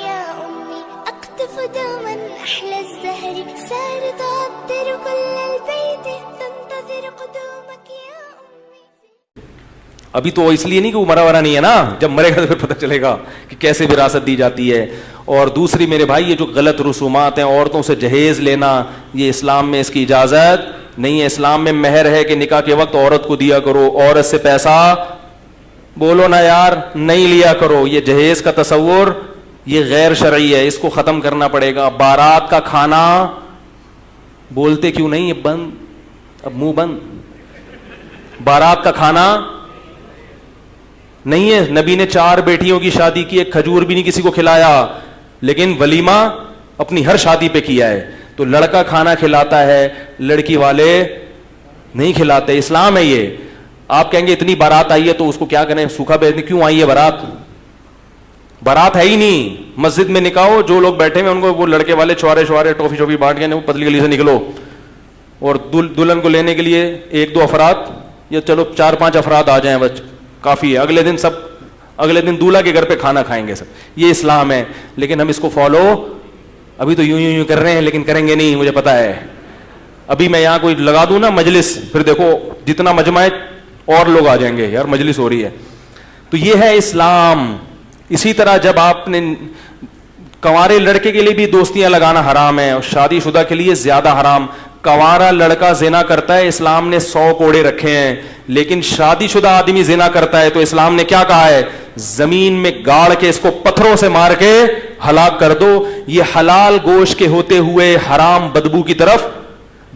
يا أمي أقطف دوما أحلى الزهر سار تعطر كل البيت تنتظر قدومك يا أمي. ابھی تو اس لیے نہیں کہ وہ مرا ورا نہیں ہے نا, جب مرے گا تو پھر پتہ چلے گا کہ کیسے وراثت دی جاتی ہے. اور دوسری میرے بھائی, یہ جو غلط رسومات ہیں عورتوں سے جہیز لینا, یہ اسلام میں اس کی اجازت نہیں ہے. اسلام میں مہر ہے کہ نکاح کے وقت عورت کو دیا کرو, عورت سے پیسہ بولو نا یار نہیں لیا کرو. یہ جہیز کا تصور یہ غیر شرعی ہے, اس کو ختم کرنا پڑے گا. بارات کا کھانا بولتے کیوں نہیں, یہ بند, اب منہ بند. بارات کا کھانا نہیں ہے. نبی نے 4 بیٹیوں کی شادی کی, ایک کھجور بھی نہیں کسی کو کھلایا, لیکن ولیمہ اپنی ہر شادی پہ کیا ہے. تو لڑکا کھانا کھلاتا ہے, لڑکی والے نہیں کھلاتے. اسلام ہے یہ. آپ کہیں گے اتنی بارات آئی ہے تو اس کو کیا کریں, سوکھا بھیج دیں. کیوں آئی ہے بارات؟ بارات ہے ہی نہیں. مسجد میں نکاح ہو, جو لوگ بیٹھے ہیں ان کو وہ لڑکے والے چھوارے ٹوفی شوفی بانٹ کے پتلی گلی سے نکلو, اور دلہن کو لینے کے لیے 1-2 افراد یا چلو 4-5 افراد آ جائیں بس کافی ہے. اگلے دن دولہا کے گھر پہ کھانا کھائیں گے سب. یہ اسلام ہے, لیکن ہم اس کو فالو ابھی تو یوں کر رہے ہیں, لیکن کریں گے نہیں, مجھے پتا ہے. ابھی میں یہاں کوئی لگا دوں نا مجلس, پھر دیکھو جتنا مجمع ہے اور لوگ آ جائیں گے, یار مجلس ہو رہی ہے. تو یہ ہے اسلام. اسی طرح جب آپ نے کنوارے لڑکے کے لیے بھی دوستیاں لگانا حرام ہے, اور شادی شدہ کے لیے زیادہ حرام. کنوارا لڑکا زنا کرتا ہے, اسلام نے 100 کوڑے رکھے ہیں, لیکن شادی شدہ آدمی زنا کرتا ہے تو اسلام نے کیا کہا ہے, زمین میں گاڑ کے اس کو پتھروں سے مار کے ہلاک کر دو. یہ حلال گوشت کے ہوتے ہوئے حرام بدبو کی طرف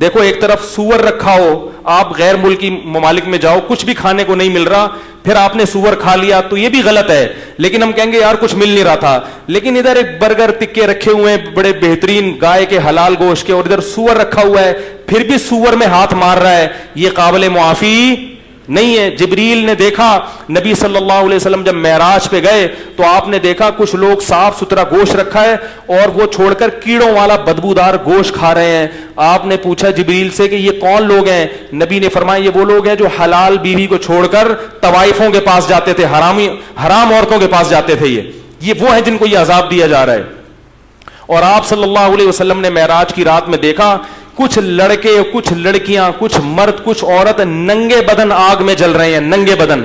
دیکھو. ایک طرف سور رکھا ہو, آپ غیر ملکی ممالک میں جاؤ, کچھ بھی کھانے کو نہیں مل رہا, پھر آپ نے سور کھا لیا تو یہ بھی غلط ہے, لیکن ہم کہیں گے یار کچھ مل نہیں رہا تھا. لیکن ادھر ایک برگر ٹکے رکھے ہوئے ہیں بڑے بہترین گائے کے حلال گوشت کے, اور ادھر سور رکھا ہوا ہے, پھر بھی سور میں ہاتھ مار رہا ہے, یہ قابل معافی نہیں ہے. جبریل نے دیکھا نبی صلی اللہ علیہ وسلم جب معراج پہ گئے تو آپ نے دیکھا کچھ لوگ صاف ستھرا گوشت رکھا ہے اور وہ چھوڑ کر کیڑوں والا بدبودار گوشت کھا رہے ہیں. آپ نے پوچھا جبریل سے کہ یہ کون لوگ ہیں؟ نبی نے فرمایا یہ وہ لوگ ہیں جو حلال بیوی کو چھوڑ کر طوائفوں کے پاس جاتے تھے, حرام عورتوں کے پاس جاتے تھے. یہ وہ ہیں جن کو یہ عذاب دیا جا رہا ہے. اور آپ صلی اللہ علیہ وسلم نے معراج کی رات میں دیکھا کچھ لڑکے, کچھ لڑکیاں, کچھ مرد, کچھ عورت ننگے بدن آگ میں جل رہے ہیں. ننگے بدن,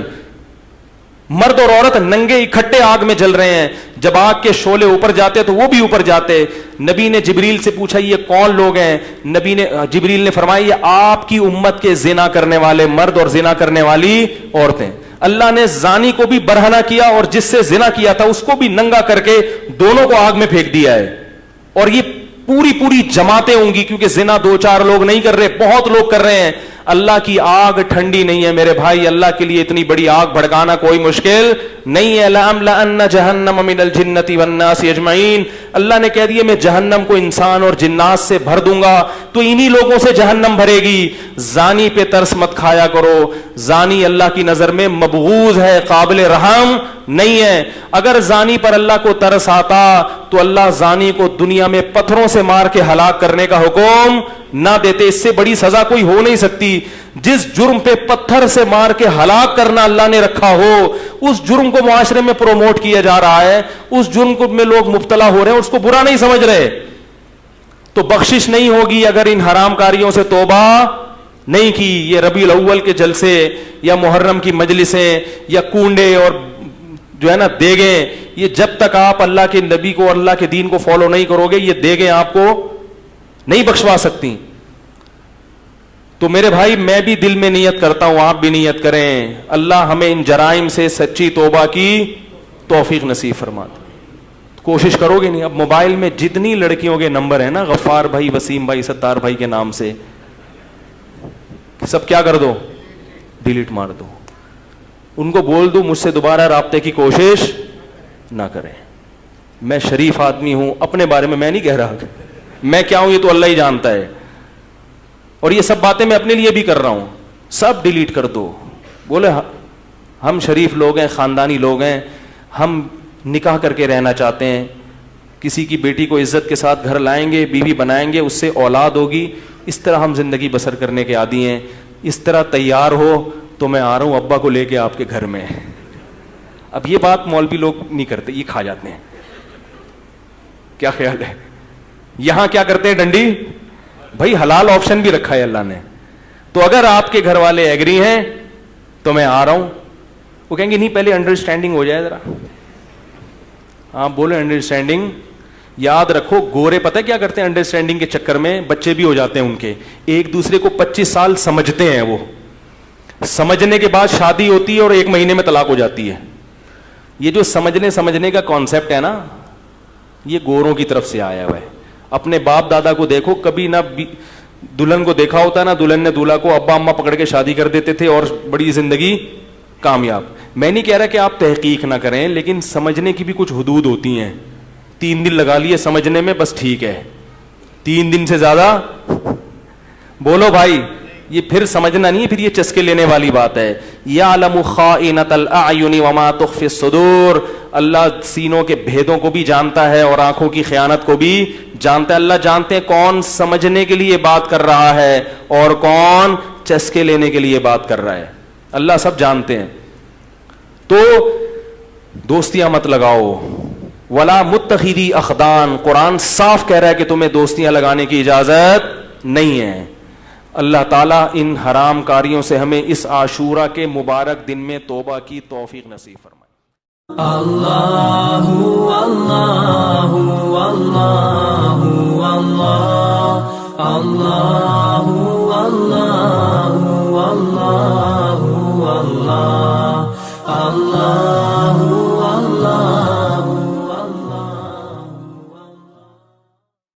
مرد اور عورت ننگے اکٹھے آگ میں جل رہے ہیں. جب آگ کے شعلے اوپر جاتے تو وہ بھی اوپر جاتے. نبی نے جبریل سے پوچھا یہ کون لوگ ہیں؟ جبریل نے فرمایا یہ آپ کی امت کے زنا کرنے والے مرد اور زنا کرنے والی عورتیں. اللہ نے زانی کو بھی برہنہ کیا اور جس سے زنا کیا تھا اس کو بھی ننگا کر کے دونوں کو آگ میں پھینک دیا ہے. اور یہ پوری جماعتیں ہوں گی, کیونکہ زنا 2-4 لوگ نہیں کر رہے, بہت لوگ کر رہے ہیں. اللہ کی آگ ٹھنڈی نہیں ہے میرے بھائی, اللہ کے لیے اتنی بڑی آگ بھڑکانا کوئی مشکل نہیں ہے. لَأَمْلَأَنَّ جَهَنَّمَ مِنَ الْجِنَّةِ وَالنَّاسِ أَجْمَعِينَ. اللہ نے کہہ دیا میں جہنم کو انسان اور جنات سے بھر دوں گا, تو انہی لوگوں سے جہنم بھرے گی. زانی پہ ترس مت کھایا کرو, زانی اللہ کی نظر میں مبغوض ہے, قابل رحم نہیں ہے. اگر زانی پر اللہ کو ترس آتا تو اللہ زانی کو دنیا میں پتھروں سے مار کے ہلاک کرنے کا حکم نہ دیتے. اس سے بڑی سزا کوئی ہو نہیں سکتی. جس جرم پہ پتھر سے مار کے ہلاک کرنا اللہ نے رکھا ہو, اس جرم کو معاشرے میں پروموٹ کیا جا رہا ہے, اس جرم کو میں لوگ مبتلا ہو رہے ہیں, اس کو برا نہیں سمجھ رہے, تو بخشش نہیں ہوگی اگر ان حرام کاریوں سے توبہ نہیں کی. یہ ربیع الاول کے جلسے یا محرم کی مجلسیں یا کونڈے اور جو ہے نا دیگیں, یہ جب تک آپ اللہ کے نبی کو اور اللہ کے دین کو فالو نہیں کرو گے, یہ دیگیں آپ کو نہیں بخشوا سکتی. تو میرے بھائی میں بھی دل میں نیت کرتا ہوں, آپ بھی نیت کریں, اللہ ہمیں ان جرائم سے سچی توبہ کی توفیق نصیب فرما دے. کوشش کرو گے نہیں؟ اب موبائل میں جتنی لڑکیوں کے نمبر ہیں نا, غفار بھائی, وسیم بھائی, ستار بھائی کے نام سے, سب کیا کر دو, ڈیلیٹ مار دو. ان کو بول دو مجھ سے دوبارہ رابطے کی کوشش نہ کریں. میں شریف آدمی ہوں, اپنے بارے میں نہیں کہہ رہا, میں کیا ہوں یہ تو اللہ ہی جانتا ہے, اور یہ سب باتیں میں اپنے لیے بھی کر رہا ہوں. سب ڈیلیٹ کر دو. بولے ہم شریف لوگ ہیں, خاندانی لوگ ہیں, ہم نکاح کر کے رہنا چاہتے ہیں, کسی کی بیٹی کو عزت کے ساتھ گھر لائیں گے, بیوی بنائیں گے, اس سے اولاد ہوگی, اس طرح ہم زندگی بسر کرنے کے عادی ہیں. اس طرح تیار ہو تو میں آ رہا ہوں ابا کو لے کے آپ کے گھر میں. اب یہ بات مولوی لوگ نہیں کرتے, یہ کھا جاتے ہیں. کیا خیال ہے؟ یہاں کیا کرتے ہیں ڈنڈی؟ بھائی حلال آپشن بھی رکھا ہے اللہ نے. تو اگر آپ کے گھر والے ایگری ہیں تو میں آ رہا ہوں. وہ کہیں گے نہیں پہلے انڈرسٹینڈنگ ہو جائے ذرا. آپ بولے انڈرسٹینڈنگ. یاد رکھو گورے پتہ کیا کرتے ہیں انڈرسٹینڈنگ کے چکر میں؟ بچے بھی ہو جاتے ہیں ان کے. ایک دوسرے کو 25 سال سمجھتے ہیں, وہ سمجھنے کے بعد شادی ہوتی ہے اور 1 مہینے میں طلاق ہو جاتی ہے. یہ جو سمجھنے کا کانسیپٹ ہے نا, یہ گوروں کی طرف سے آیا ہوا ہے. اپنے باپ دادا کو دیکھو, کبھی نہ دلہن کو دیکھا ہوتا نا, دلہن نے دولہا کو ابا اما پکڑ کے شادی کر دیتے تھے اور بڑی زندگی کامیاب. میں نہیں کہہ رہا کہ آپ تحقیق نہ کریں, لیکن سمجھنے کی بھی کچھ حدود ہوتی ہیں. 3 دن لگا لیے سمجھنے میں, بس ٹھیک ہے. 3 دن سے زیادہ بولو بھائی, یہ پھر سمجھنا نہیں ہے, پھر یہ چسکے لینے والی بات ہے. یعلم خائنۃ الاعین وما تخفی الصدور. اللہ سینوں کے بھیدوں کو بھی جانتا ہے اور آنکھوں کی خیانت کو بھی جانتا ہے. اللہ جانتے ہیں کون سمجھنے کے لیے بات کر رہا ہے اور کون چسکے لینے کے لیے بات کر رہا ہے. اللہ سب جانتے ہیں. تو دوستیاں مت لگاؤ. ولا متخذی اخدان. قرآن صاف کہہ رہا ہے کہ تمہیں دوستیاں لگانے کی اجازت نہیں ہے. اللہ تعالیٰ ان حرام کاریوں سے ہمیں اس عاشورہ کے مبارک دن میں توبہ کی توفیق نصیب فرمائے. اللہ اللہ اللہ اللہ اللہ